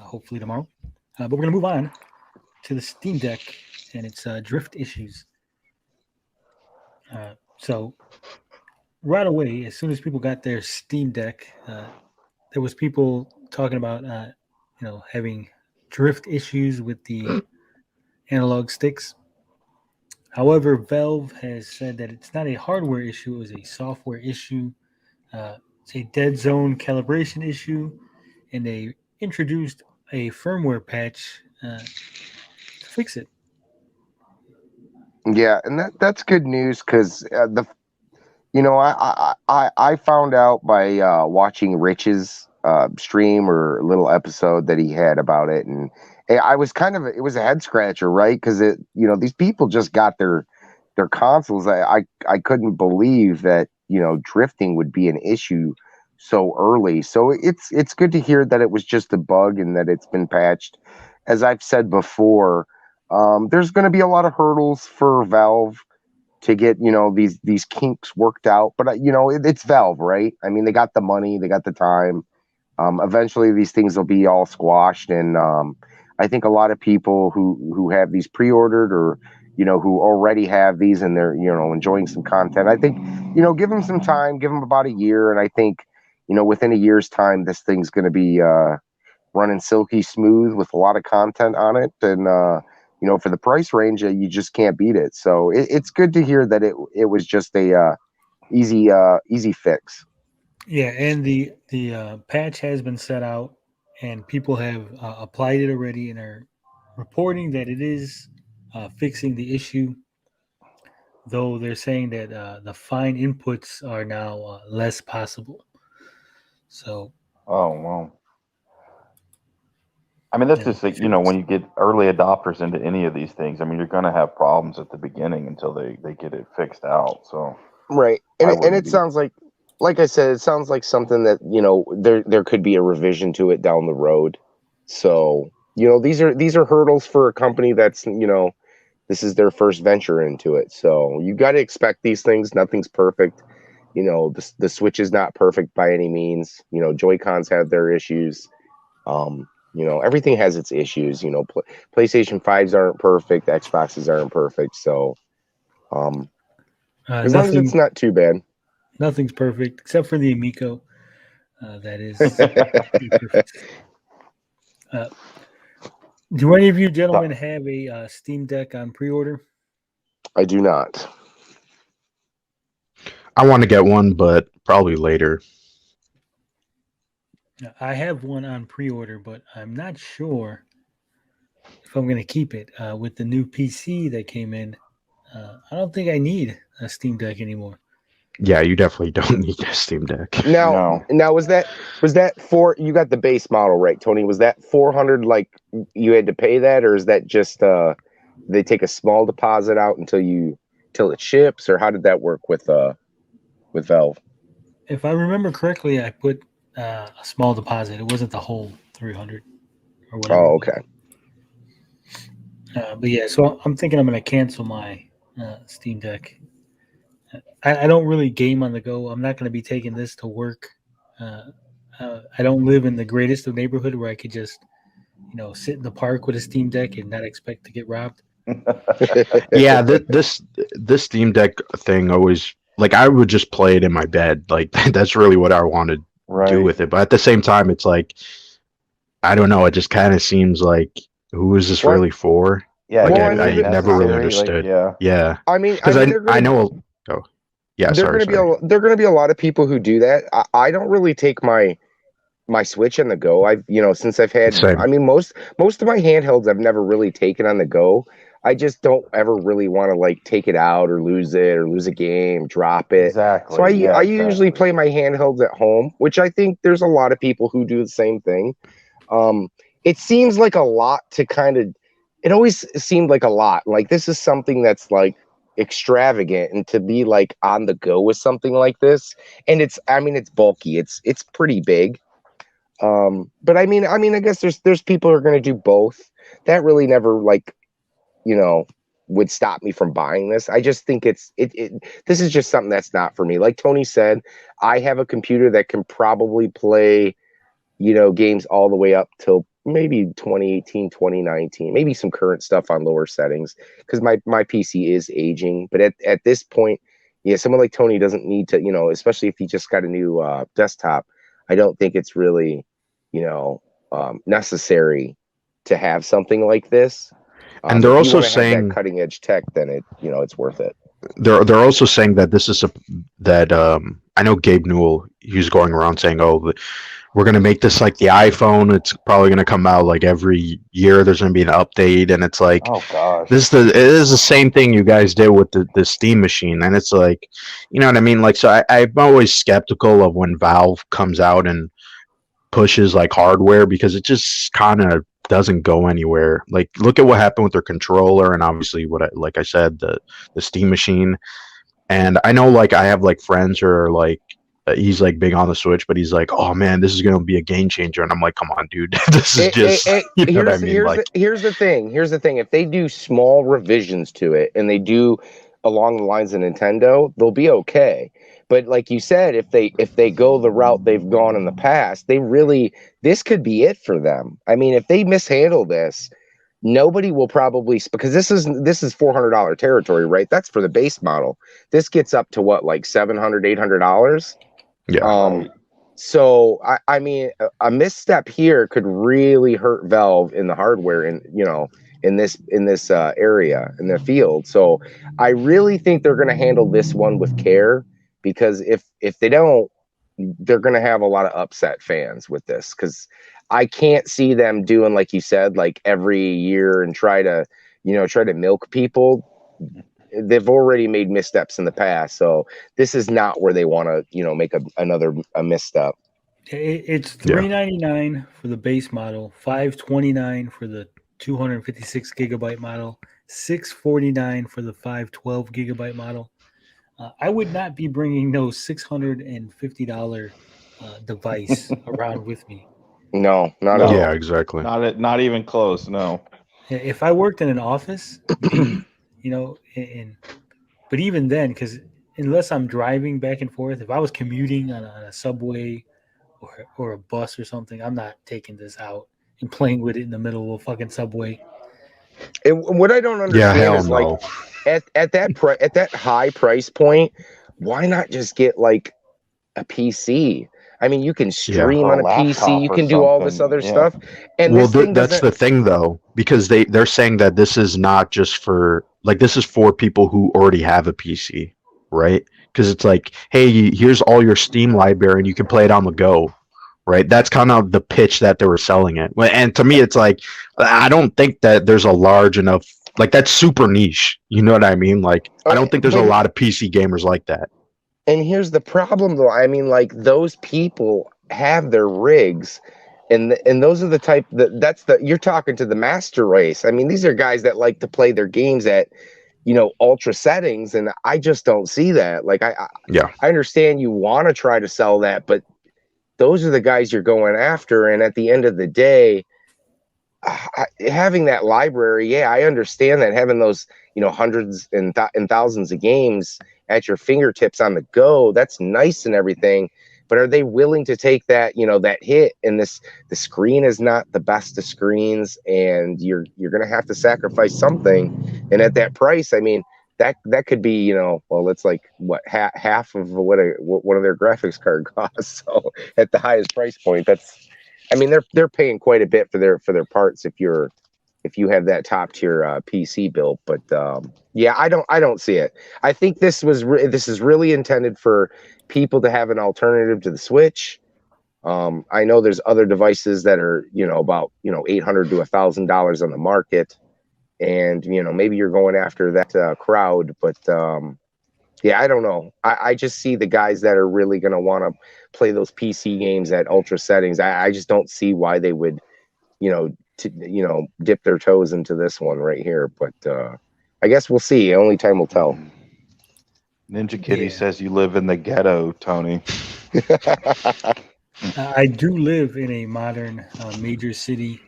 hopefully tomorrow. But we're going to move on to the Steam Deck and its drift issues. So right away, as soon as people got their Steam Deck, there was people talking about having drift issues with the analog sticks. However, Valve has said that it's not a hardware issue; it was a software issue. It's a dead zone calibration issue, and they introduced a firmware patch to fix it. Yeah, and that's good news because I found out by watching Rich's stream or little episode that he had about it, and I was it was a head scratcher, right? Because these people just got their consoles. I couldn't believe that drifting would be an issue so early. So it's good to hear that it was just a bug and that it's been patched. As I've said before, there's going to be a lot of hurdles for Valve to get these kinks worked out, but it's Valve, right? I mean, they got the money, they got the time. Eventually these things will be all squashed, and I think a lot of people who have these pre-ordered or who already have these and they're enjoying some content, I think give them some time, give them about a year, and I think within a year's time this thing's going to be running silky smooth with a lot of content on it, and for the price range, you just can't beat it. So it's good to hear that it was just a easy fix. Yeah, and the patch has been set out, and people have applied it already and are reporting that it is fixing the issue. Though they're saying that the fine inputs are now less possible. So, oh well. I mean, that's just like, when you get early adopters into any of these things, I mean, you're going to have problems at the beginning until they get it fixed out. So, right. And it sounds like I said, it sounds like something that, there could be a revision to it down the road. So, these are hurdles for a company that's, this is their first venture into it. So you got to expect these things. Nothing's perfect. The Switch is not perfect by any means. Joy-Cons have their issues. Everything has its issues. PlayStation 5s aren't perfect. Xboxes aren't perfect. So, as long as it's not too bad. Nothing's perfect except for the Amico. That is perfect. Do any of you gentlemen have a Steam Deck on pre-order? I do not. I want to get one, but probably later. I have one on pre-order, but I'm not sure if I'm going to keep it. With the new PC that came in, I don't think I need a Steam Deck anymore. Yeah, you definitely don't need a Steam Deck. Now was that for, you got the base model, right, Tony? Was that 400 like you had to pay that, or is that just they take a small deposit out until it ships, or how did that work with Valve? If I remember correctly, I put a small deposit. It wasn't the whole 300 or whatever. Oh, okay. But yeah, so I'm thinking I'm going to cancel my Steam Deck. I don't really game on the go. I'm not going to be taking this to work. I don't live in the greatest of neighborhood where I could just, sit in the park with a Steam Deck and not expect to get robbed. Yeah, this Steam Deck thing always, like, I would just play it in my bed. Like, that's really what I wanted to do with it. But at the same time, it's like, I don't know. It just kind of seems like, who is this really for? Yeah, like, I never really understood. Like, yeah. I mean, because I know. Oh, yeah. There are going to be a lot of people who do that. I don't really take my Switch on the go. I've since I've had. Same. I mean, most of my handhelds I've never really taken on the go. I just don't ever really want to like take it out or lose a game, drop it. Exactly. So I usually play my handhelds at home, which I think there's a lot of people who do the same thing. It seems like a lot to it always seemed like a lot. Like, this is something that's like extravagant, and to be like on the go with something like this, and it's bulky. It's pretty big. But I mean, I guess there's people who are going to do both. That really never would stop me from buying this. I just think this is just something that's not for me. Like Tony said, I have a computer that can probably play, games all the way up till, maybe 2018, 2019, maybe some current stuff on lower settings, because my PC is aging. But at this point, yeah, someone like Tony doesn't need to, especially if he just got a new desktop. I don't think it's really, necessary to have something like this. And they're If you also want to have that saying cutting edge tech, then it's worth it. they're also saying that this is that I know Gabe Newell, he's going around saying, "Oh, we're going to make this like the iPhone. It's probably going to come out like every year. There's going to be an update." And it's like, Oh gosh. it is the same thing you guys did with the Steam machine. And it's like, you know what I mean? Like, so I'm always skeptical of when Valve comes out and pushes like hardware, because it just kind of doesn't go anywhere. Like, look at what happened with their controller, and obviously like I said, the Steam machine. And I know, like, I have like friends who are like, he's like big on the Switch, but he's like, "Oh man, this is gonna be a game changer," and I'm like, "Come on, dude, this is just." You know what I mean? Here's the thing. If they do small revisions to it and they do along the lines of Nintendo, they'll be okay. But like you said, if they go the route they've gone in the past, this could be it for them. I mean, if they mishandle this, nobody will probably, because this is $400 territory, right? That's for the base model. This gets up to what, like $700, $800? Yeah. Right. So I mean, a misstep here could really hurt Valve in the hardware, in this area in the field. So I really think they're going to handle this one with care, because if they don't, they're going to have a lot of upset fans with this, because I can't see them doing, like you said, like every year and try to milk people. They've already made missteps in the past, so this is not where they want to, make another misstep. It's $399 for the base model, $529 for the 256 gigabyte model, $649 for the 512 gigabyte model. I would not be bringing no $650 device around with me. No, not at all. Yeah, exactly. Not even close. No. If I worked in an office, maybe, but even then, because unless I'm driving back and forth, if I was commuting on a subway or a bus or something, I'm not taking this out and playing with it in the middle of a fucking subway. And what I don't understand is, like, no. at that high price point, why not just get like a PC? I mean, you can stream on a PC, you can do all this other stuff. And that's the thing, though, because they're saying that this is not just for, like, this is for people who already have a PC, right? Because it's like, hey, here's all your Steam library and you can play it on the go, right? That's kind of the pitch that they were selling it. And to me, it's like, I don't think that there's a large enough, like, that's super niche. You know what I mean? Like, I don't think there's a lot of PC gamers like that. And here's the problem, though. I mean, like, those people have their rigs, and those are the type you're talking to the master race. I mean, these are guys that like to play their games at, ultra settings, and I just don't see that. Like, I understand you want to try to sell that, but those are the guys you're going after. And at the end of the day, having that library, I understand that, having those, hundreds and thousands of games at your fingertips on the go, that's nice and everything, but are they willing to take that, that hit? And the screen is not the best of screens, and you're going to have to sacrifice something. And at that price, I mean, that could be, well, it's like what, half of what one of their graphics card costs. So at the highest price point, they're paying quite a bit for their parts if you have that top tier PC built. But I don't see it. I think this is really intended for people to have an alternative to the Switch. I know there's other devices that are about $800 to $1,000 on the market, and maybe you're going after that crowd. But I don't know. I just see the guys that are really going to want to play those PC games at ultra settings. I just don't see why they would dip their toes into this one right here. But I guess we'll see. Only time will tell. Ninja Kitty says you live in the ghetto, Tony. I do live in a modern major city.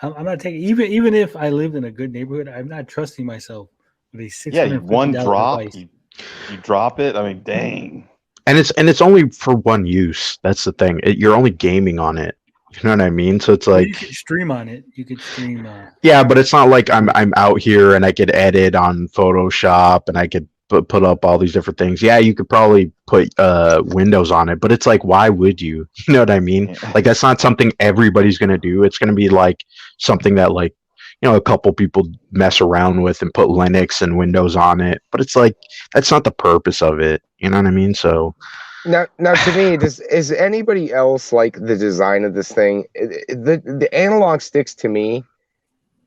I'm not taking, even if I lived in a good neighborhood, I'm not trusting myself with a $650 one drop, device. you drop it. I mean, dang. And it's only for one use. That's the thing. You're only gaming on it. You know what I mean? So it's Well, like, you could stream on it. You could stream. yeah, but it's not like I'm out here and I could edit on Photoshop and I could put up all these different things. Yeah, you could probably put Windows on it, but it's like, why would you? You know what I mean? Yeah. Like that's not something everybody's gonna do. It's gonna be like something that like a couple people mess around with and put Linux and Windows on it. But it's like that's not the purpose of it. You know what I mean? So Now, to me, is anybody else like the design of this thing? The analog sticks to me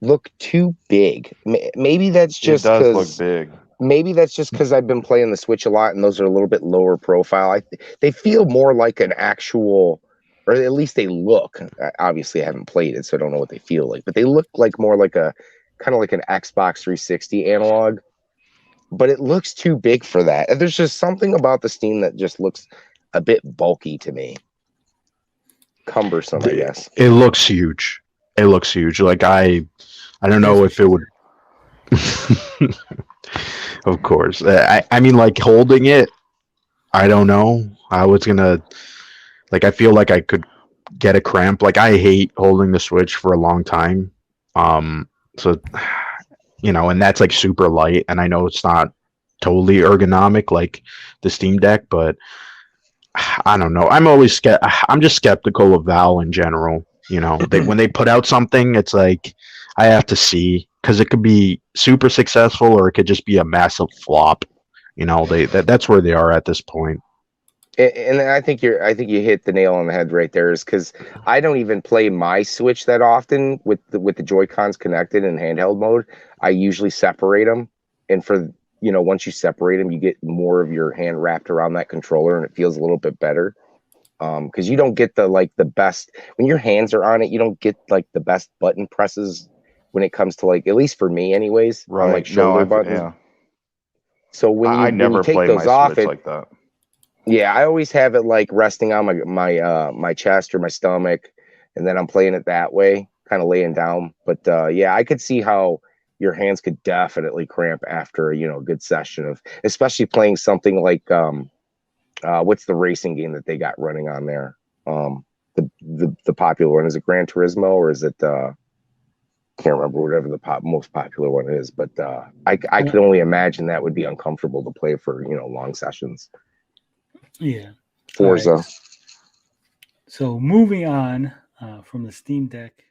look too big. Maybe that's It just does look because big. maybe that's just because I've been playing the Switch a lot, and those are a little bit lower profile. They feel more like an actual, or at least they look. Obviously, I haven't played it, so I don't know what they feel like, but they look like more like a kind of like an Xbox 360 analog. But it looks too big for that. There's just something about the Steam that just looks a bit bulky to me. Cumbersome, I guess. it looks huge. It looks huge. Like I don't know if it would. Of course. I mean, like holding it, I don't know how it's gonna. Like, I feel like I could get a cramp. Like, I hate holding the Switch for a long time. So, and that's like super light, and I know it's not totally ergonomic like the Steam Deck, but I don't know. I'm just skeptical of Valve in general. When they put out something, it's like I have to see because it could be super successful or it could just be a massive flop. That's where they are at this point. And I think you hit the nail on the head right there. Is because I don't even play my Switch that often with the Joy-Cons connected in handheld mode. I usually separate them, and once you separate them, you get more of your hand wrapped around that controller, and it feels a little bit better. Because you don't get the best when your hands are on it. You don't get like the best button presses when it comes to like, at least for me, anyways, Right. on like shoulder buttons. Yeah. So when I you never take play those my off, Switch like that. yeah, I always have it like resting on my chest or my stomach, and then I'm playing it that way, kind of laying down. But yeah, I could see how your hands could definitely cramp after a good session of, especially playing something like what's the racing game that they got running on there? The popular one, is it Gran Turismo or is it can't remember whatever the most popular one is, but I could only imagine that would be uncomfortable to play for long sessions. Yeah. Forza. Right. So moving on from the Steam Deck